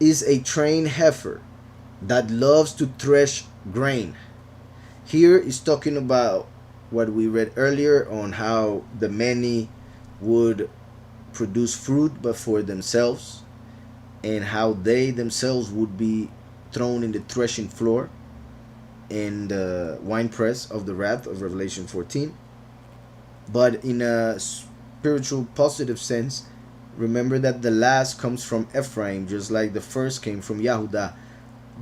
is a trained heifer that loves to thresh grain. Here is talking about what we read earlier on how the many would produce fruit but for themselves, and how they themselves would be thrown in the threshing floor in the winepress of the wrath of Revelation 14. But in a spiritual positive sense, remember that the last comes from Ephraim, just like the first came from Yahudah.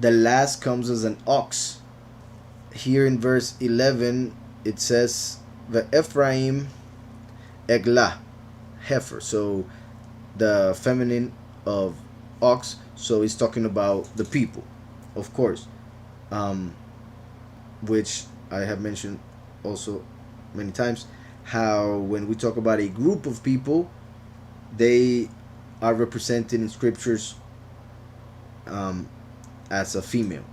The last comes as an ox. Here in verse 11, it says, the Ephraim eglah, heifer. So the feminine of ox. So it's talking about the people, of course, which I have mentioned also many times, how when we talk about a group of people, they are represented in scriptures as a female,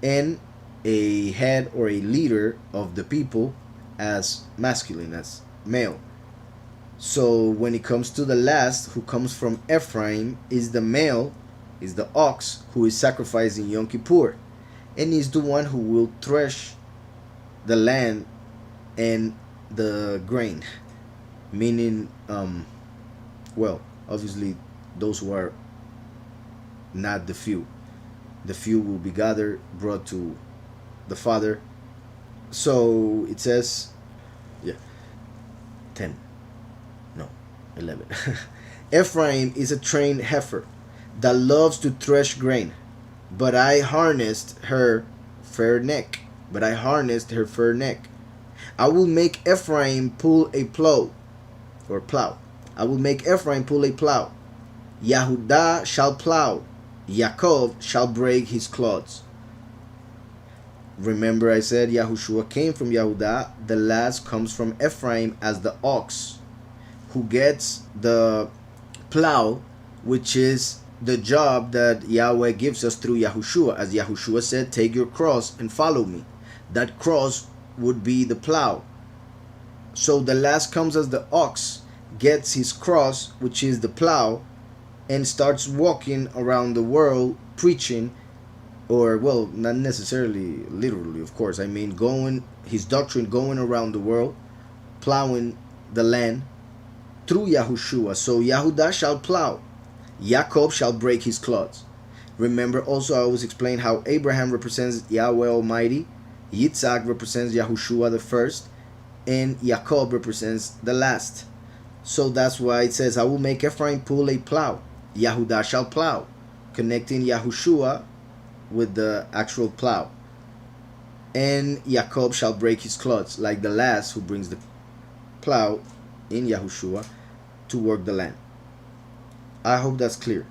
and a head or a leader of the people as masculine, as male. So when it comes to the last, who comes from Ephraim, is the male, is the ox who is sacrificed in Yom Kippur, and is the one who will thresh the land and the grain, meaning well, obviously those who are not the few will be gathered, brought to the Father. So it says, 10, no, 11. Ephraim is a trained heifer that loves to thresh grain, but I harnessed her fair neck. I will make Ephraim pull a plow. I will make Ephraim pull a plow. Yahudah shall plow. Yaakov shall break his clods. Remember I said Yahushua came from Yahudah. The last comes from Ephraim as the ox who gets the plow, which is the job that Yahweh gives us through Yahushua. As Yahushua said, take your cross and follow me. That cross would be the plow. So the last comes as the ox, gets his cross, which is the plow, and starts walking around the world preaching, or, well, not necessarily literally, of course. I mean, his doctrine going around the world, plowing the land through Yahushua. So Yahudah shall plow. Yaakov shall break his clods. Remember also I always explain how Abraham represents Yahweh Almighty, Yitzhak represents Yahushua the first, and Yaakov represents the last. So that's why it says, I will make Ephraim pull a plow. Yahudah shall plow, connecting Yahushua with the actual plow. And Yaakov shall break his clods, like the last who brings the plow in Yahushua to work the land. I hope that's clear.